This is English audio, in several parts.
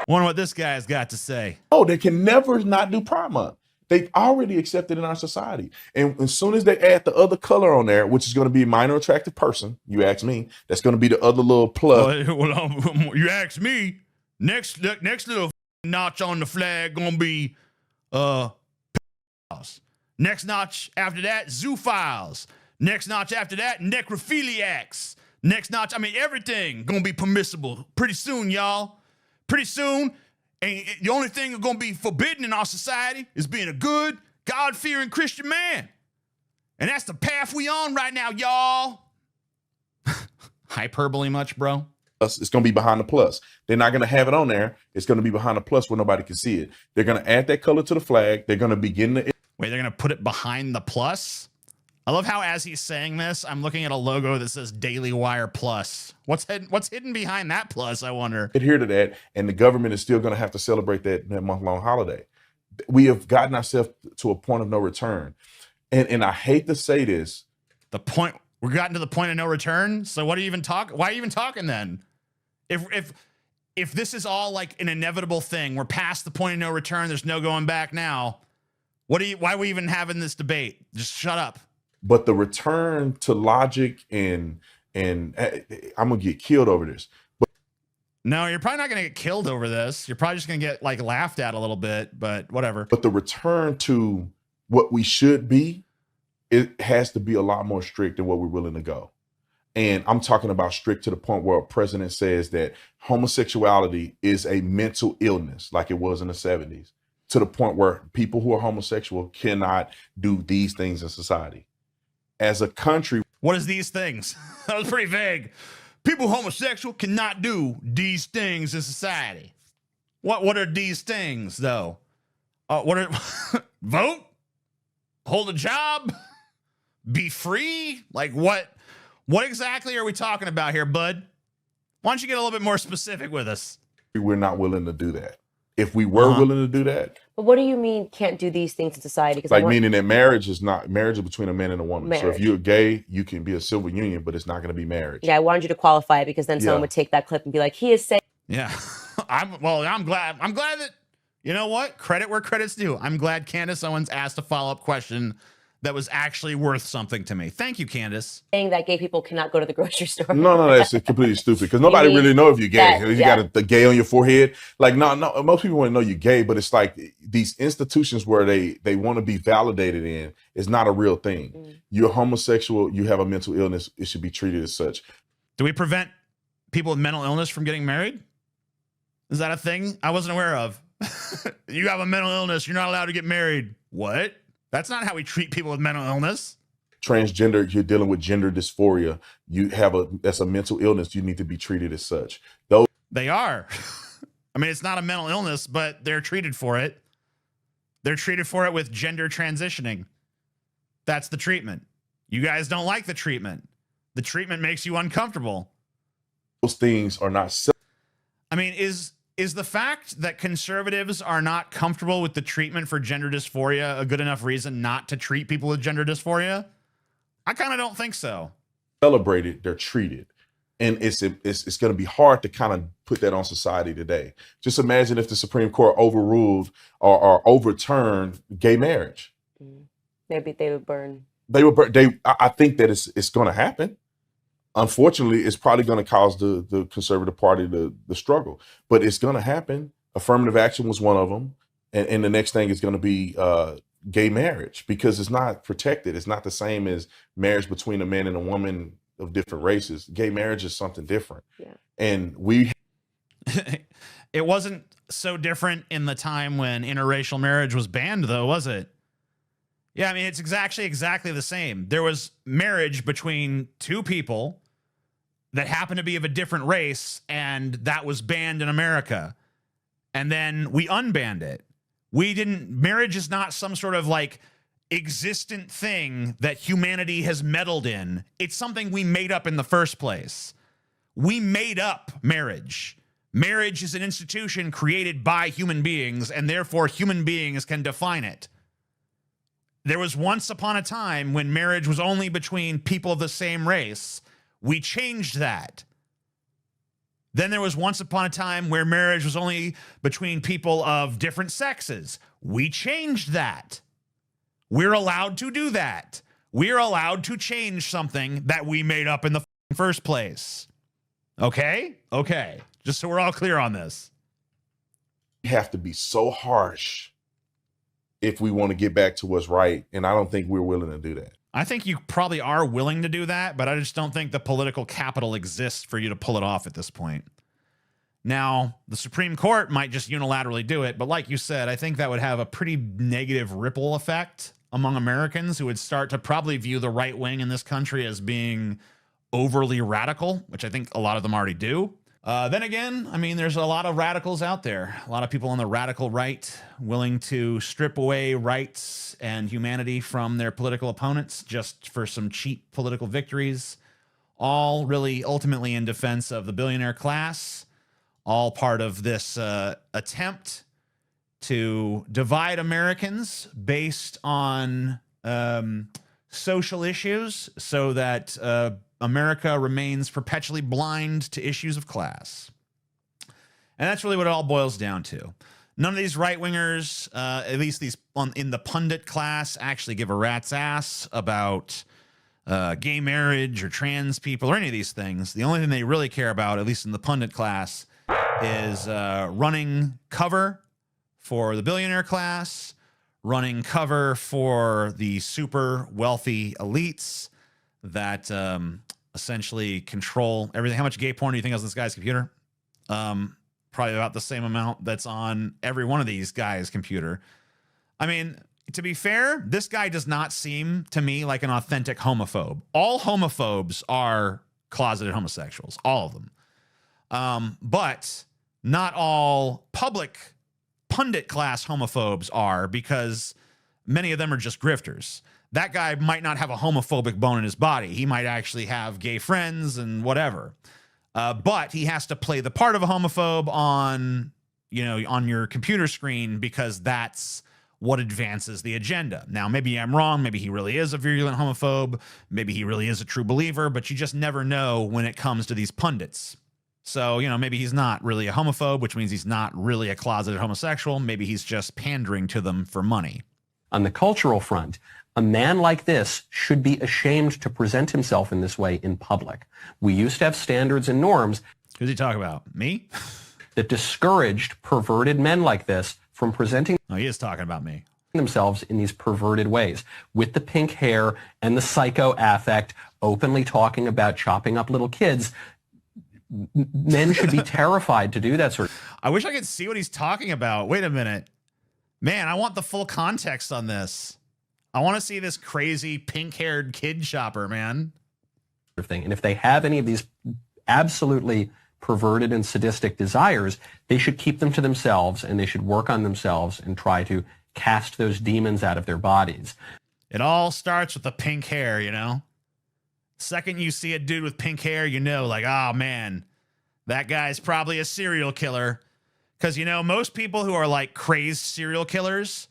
Wonder what this guy's got to say. Oh, they can never not do Pride Month. They've already accepted in our society. And as soon as they add the other color on there, which is going to be a minor attractive person, you ask me, that's going to be the other little plus. Well, you ask me, next little notch on the flag gonna be next notch after that, zoophiles. Next notch after that, necrophiliacs. Next notch, I mean, everything gonna be permissible pretty soon, y'all. Pretty soon. And the only thing that's gonna be forbidden in our society is being a good, God-fearing Christian man. And that's the path we on right now, y'all. Hyperbole much, bro? It's going to be behind the plus. They're not going to have it on there. It's going to be behind the plus where nobody can see it. They're going to add that color to the flag. They're going to begin to... Wait, they're going to put it behind the plus? I love how as he's saying this, I'm looking at a logo that says Daily Wire Plus. What's hidden behind that plus, I wonder? Adhere to that, and the government is still going to have to celebrate that month-long holiday. We have gotten ourselves to a point of no return. And I hate to say this. We're gotten to the point of no return? So what are you even talking? Why are you even talking then? If this is all like an inevitable thing, we're past the point of no return, there's no going back now. Why are we even having this debate? Just shut up. But the return to logic and I'm gonna get killed over this. But no, you're probably not gonna get killed over this. You're probably just gonna get like laughed at a little bit, but whatever. But the return to what we should be, it has to be a lot more strict than what we're willing to go. And I'm talking about strict to the point where a president says that homosexuality is a mental illness, like it was in the 70s, to the point where people who are homosexual cannot do these things in society. As a country. What is these things? That was pretty vague. People homosexual cannot do these things in society. What are these things, though? What are vote? Hold a job? Be free? Like what? What exactly are we talking about here, bud? Why don't you get a little bit more specific with us? We're not willing to do that. If we were willing to do that. But what do you mean can't do these things in society? Like meaning that marriage is between a man and a woman. Marriage. So if you're gay, you can be a civil union, but it's not going to be marriage. Yeah, I wanted you to qualify it because then someone would take that clip and be like, he is saying. Yeah, I'm glad that, you know what? Credit where credit's due. I'm glad Candace Owens asked a follow-up question that was actually worth something to me. Thank you, Candace. Saying that gay people cannot go to the grocery store. No, that's completely stupid because nobody really know if you're gay. You got the gay on your forehead. Like, no, most people want to know you're gay, but it's like these institutions where they want to be validated in is not a real thing. You're homosexual, you have a mental illness, it should be treated as such. Do we prevent people with mental illness from getting married? Is that a thing I wasn't aware of? You have a mental illness, you're not allowed to get married. What? That's not how we treat people with mental illness. Transgender, you're dealing with gender dysphoria. That's a mental illness. You need to be treated as such. They are. I mean, it's not a mental illness, but they're treated for it. They're treated for it with gender transitioning. That's the treatment. You guys don't like the treatment. The treatment makes you uncomfortable. Those things are not. I mean, is the fact that conservatives are not comfortable with the treatment for gender dysphoria a good enough reason not to treat people with gender dysphoria? I kind of don't think so. Celebrated, they're treated. And it's going to be hard to kind of put that on society today. Just imagine if the Supreme Court overruled or overturned gay marriage. Maybe they would burn. I think that it's going to happen. Unfortunately, it's probably going to cause the conservative party the struggle, but it's going to happen. Affirmative action was one of them. And the next thing is going to be gay marriage because it's not protected. It's not the same as marriage between a man and a woman of different races. Gay marriage is something different. Yeah. And it wasn't so different in the time when interracial marriage was banned, though, was it? Yeah, I mean, it's exactly the same. There was marriage between two people that happened to be of a different race, and that was banned in America. And then we unbanned it. Marriage is not some sort of like existent thing that humanity has meddled in. It's something we made up in the first place. We made up marriage. Marriage is an institution created by human beings, and therefore human beings can define it. There was once upon a time when marriage was only between people of the same race. We changed that. Then there was once upon a time where marriage was only between people of different sexes. We changed that. We're allowed to do that. We're allowed to change something that we made up in the first place. Okay? Okay. Just so we're all clear on this. We have to be so harsh if we want to get back to what's right. And I don't think we're willing to do that. I think you probably are willing to do that, but I just don't think the political capital exists for you to pull it off at this point. Now, the Supreme Court might just unilaterally do it, but like you said, I think that would have a pretty negative ripple effect among Americans who would start to probably view the right wing in this country as being overly radical, which I think a lot of them already do. Then again, I mean, there's a lot of radicals out there, a lot of people on the radical right willing to strip away rights and humanity from their political opponents just for some cheap political victories, all really ultimately in defense of the billionaire class, all part of this attempt to divide Americans based on social issues so that America remains perpetually blind to issues of class. And that's really what it all boils down to. None of these right-wingers, at least these in the pundit class, actually give a rat's ass about gay marriage or trans people or any of these things. The only thing they really care about, at least in the pundit class, is running cover for the billionaire class, running cover for the super wealthy elites that essentially control everything. How much gay porn do you think is on this guy's computer? Probably about the same amount that's on every one of these guys' computer. I mean, to be fair, this guy does not seem to me like an authentic homophobe. All homophobes are closeted homosexuals, all of them. But not all public pundit class homophobes are, because many of them are just grifters. That guy might not have a homophobic bone in his body. He might actually have gay friends and whatever. But he has to play the part of a homophobe on, you know, on your computer screen because that's what advances the agenda. Now, maybe I'm wrong. Maybe he really is a virulent homophobe. Maybe he really is a true believer, but you just never know when it comes to these pundits. So, you know, maybe he's not really a homophobe, which means he's not really a closeted homosexual. Maybe he's just pandering to them for money. On the cultural front, a man like this should be ashamed to present himself in this way in public. We used to have standards and norms. Who's he talking about? Me? That discouraged perverted men like this from presenting Oh, he is talking about me. themselves in these perverted ways, with the pink hair and the psycho affect, openly talking about chopping up little kids. Men should be terrified to do that sort of. I wish I could see what he's talking about. Wait a minute. Man, I want the full context on this. I want to see this crazy pink-haired kid shopper, man. Thing. And if they have any of these absolutely perverted and sadistic desires, they should keep them to themselves, and they should work on themselves and try to cast those demons out of their bodies. It all starts with the pink hair, you know? Second you see a dude with pink hair, you know, like, oh, man, that guy's probably a serial killer. Because, you know, most people who are like crazed serial killers,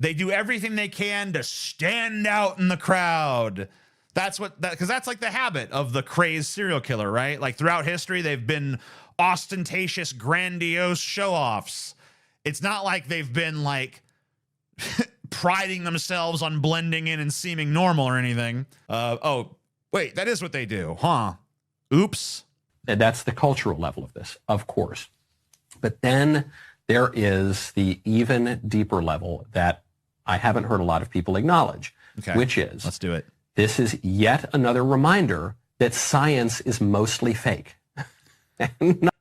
they do everything they can to stand out in the crowd. That's what that, because that's like the habit of the crazed serial killer, right? Like throughout history, they've been ostentatious, grandiose show-offs. It's not like they've been like priding themselves on blending in and seeming normal or anything. Oh, wait, that is what they do, huh? Oops. And that's the cultural level of this, of course. But then there is the even deeper level that I haven't heard a lot of people acknowledge, which is, let's do it. This is yet another reminder that science is mostly fake.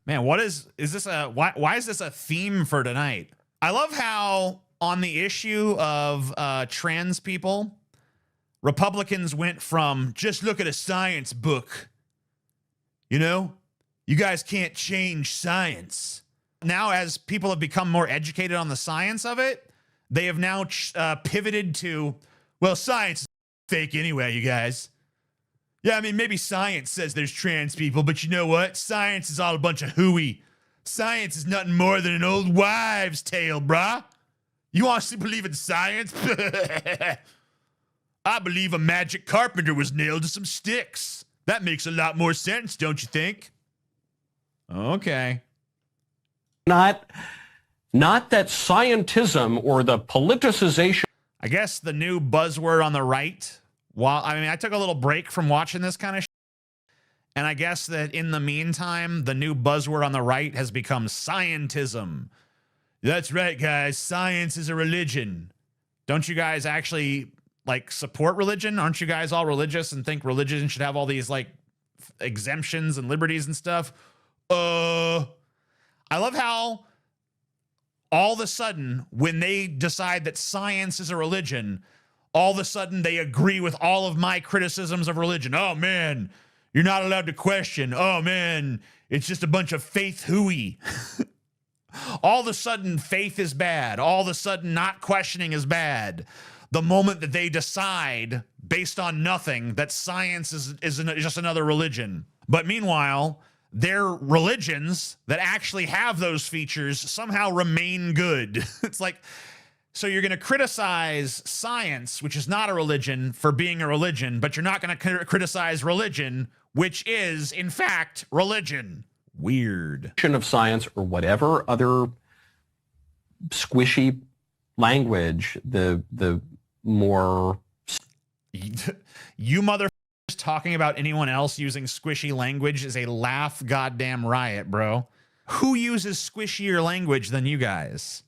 Man, what is this why is this a theme for tonight? I love how on the issue of trans people, Republicans went from just look at a science book. You know, you guys can't change science. Now, as people have become more educated on the science of it, they have now pivoted to, well, science is fake anyway, you guys. Yeah, I mean, maybe science says there's trans people, but you know what? Science is all a bunch of hooey. Science is nothing more than an old wives' tale, brah. You honestly believe in science? I believe a magic carpenter was nailed to some sticks. That makes a lot more sense, don't you think? Okay. Not that scientism or the politicization. I guess the new buzzword on the right. I took a little break from watching this kind of shit, and I guess that in the meantime, the new buzzword on the right has become scientism. That's right, guys. Science is a religion. Don't you guys actually support religion? Aren't you guys all religious and think religion should have all these exemptions and liberties and stuff? I love how all of a sudden, when they decide that science is a religion, all of a sudden they agree with all of my criticisms of religion. Oh, man, you're not allowed to question. Oh, man, it's just a bunch of faith hooey. All of a sudden, faith is bad. All of a sudden, not questioning is bad. The moment that they decide, based on nothing, that science is just another religion. But meanwhile, their religions that actually have those features somehow remain good. It's so you're going to criticize science, which is not a religion, for being a religion, but you're not going to criticize religion, which is, in fact, religion. Weird. Of science or whatever other squishy language, the more... You motherfuckers talking about anyone else using squishy language is a laugh goddamn riot, bro. Who uses squishier language than you guys?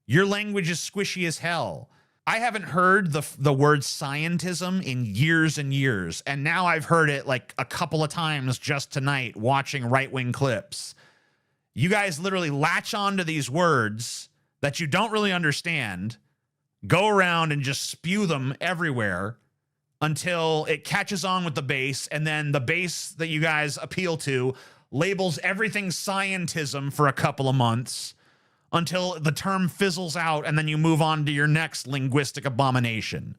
Your language is squishy as hell. I haven't heard the word scientism in years and years, and now I've heard it a couple of times just tonight watching right-wing clips. You guys literally latch onto these words that you don't really understand, go around and just spew them everywhere until it catches on with the base, and then the base that you guys appeal to labels everything scientism for a couple of months until the term fizzles out, and then you move on to your next linguistic abomination.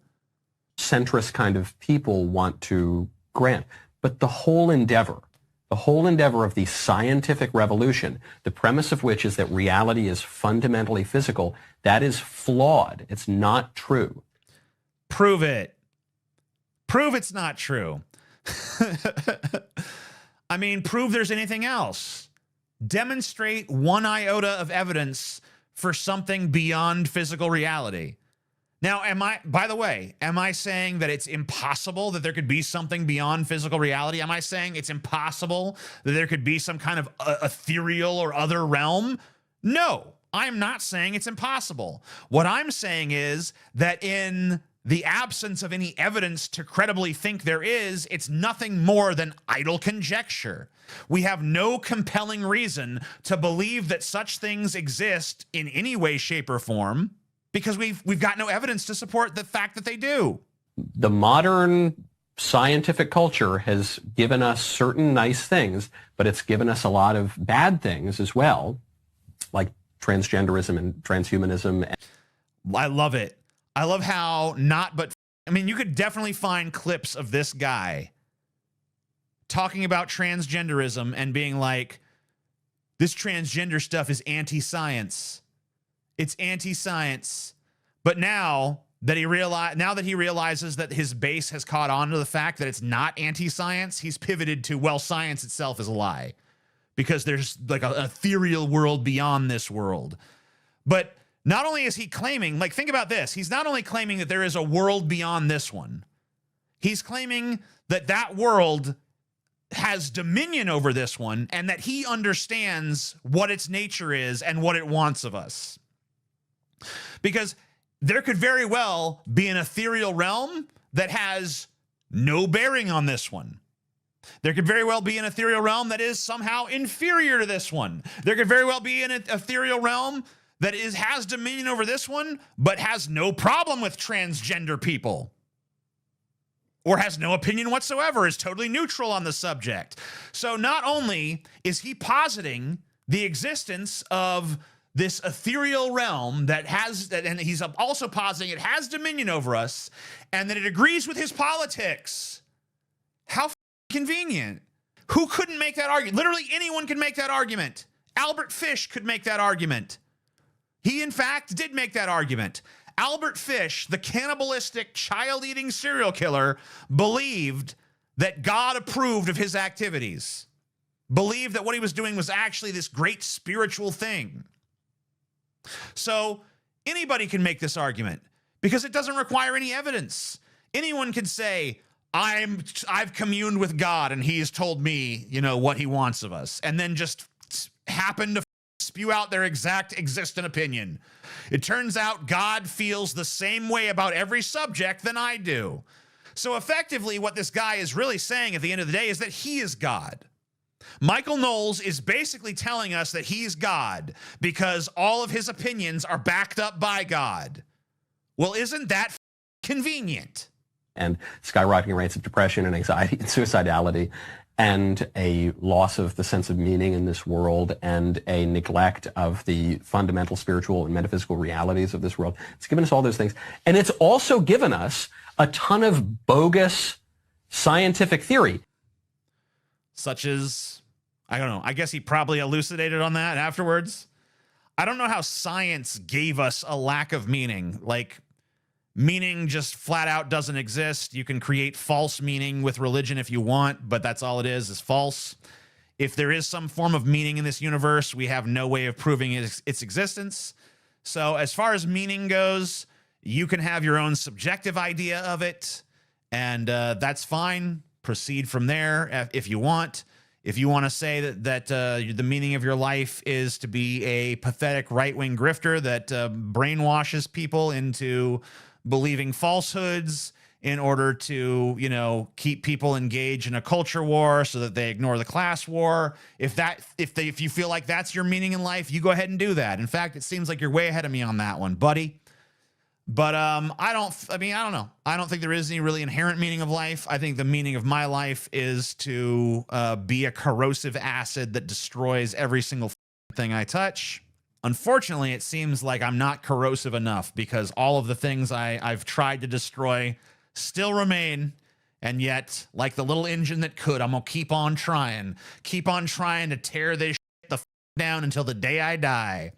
Centrist kind of people want to grant. But the whole endeavor of the scientific revolution, the premise of which is that reality is fundamentally physical, that is flawed. It's not true. Prove it. Prove it's not true. I mean, prove there's anything else. Demonstrate one iota of evidence for something beyond physical reality. Now, by the way, am I saying that it's impossible that there could be something beyond physical reality? Am I saying it's impossible that there could be some kind of ethereal or other realm? No, I'm not saying it's impossible. What I'm saying is that in the absence of any evidence to credibly think there is, it's nothing more than idle conjecture. We have no compelling reason to believe that such things exist in any way, shape, or form, because we've got no evidence to support the fact that they do. The modern scientific culture has given us certain nice things, but it's given us a lot of bad things as well, like transgenderism and transhumanism. I love it. I love how you could definitely find clips of this guy talking about transgenderism and being like, this transgender stuff is anti-science. It's anti-science. But now that he realizes that his base has caught on to the fact that it's not anti-science, he's pivoted to, well, science itself is a lie because there's an ethereal world beyond this world. But not only is he claiming, think about this, he's not only claiming that there is a world beyond this one, he's claiming that that world has dominion over this one and that he understands what its nature is and what it wants of us. Because there could very well be an ethereal realm that has no bearing on this one. There could very well be an ethereal realm that is somehow inferior to this one. There could very well be an ethereal realm that has dominion over this one, but has no problem with transgender people, or has no opinion whatsoever, is totally neutral on the subject. So not only is he positing the existence of this ethereal realm and he's also positing it has dominion over us, and that it agrees with his politics. How convenient. Who couldn't make that argument? Literally anyone can make that argument. Albert Fish could make that argument. He, in fact, did make that argument. Albert Fish, the cannibalistic, child-eating serial killer, believed that God approved of his activities. believed that what he was doing was actually this great spiritual thing. So anybody can make this argument because it doesn't require any evidence. Anyone can say, I've communed with God and he's told me, you know, what he wants of us, and then just happen to spew out their exact existent opinion. It turns out God feels the same way about every subject than I do. So effectively, what this guy is really saying at the end of the day is that he is God. Michael Knowles is basically telling us that he's God because all of his opinions are backed up by God. Well, isn't that convenient? And skyrocketing rates of depression and anxiety and suicidality, and a loss of the sense of meaning in this world, and a neglect of the fundamental spiritual and metaphysical realities of this world. It's given us all those things. And it's also given us a ton of bogus scientific theory. Such as, I don't know, I guess he probably elucidated on that afterwards. I don't know how science gave us a lack of meaning. Like, meaning just flat out doesn't exist. You can create false meaning with religion if you want, but that's all it is false. If there is some form of meaning in this universe, we have no way of proving its existence. So as far as meaning goes, you can have your own subjective idea of it, and that's fine. Proceed from there if you want. If you want to say that the meaning of your life is to be a pathetic right-wing grifter that brainwashes people into believing falsehoods in order to, you know, keep people engaged in a culture war so that they ignore the class war. If you feel like that's your meaning in life, you go ahead and do that. In fact, it seems like you're way ahead of me on that one, buddy. But I don't know. I don't think there is any really inherent meaning of life. I think the meaning of my life is to be a corrosive acid that destroys every single thing I touch. Unfortunately, it seems like I'm not corrosive enough because all of the things I've tried to destroy still remain. And yet, like the little engine that could, I'm going to keep on trying to tear this shit down until the day I die.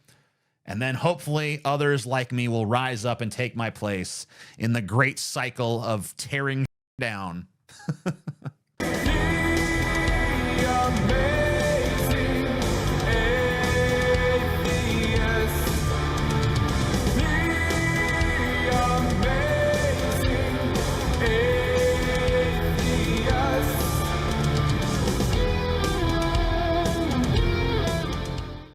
And then hopefully others like me will rise up and take my place in the great cycle of tearing down.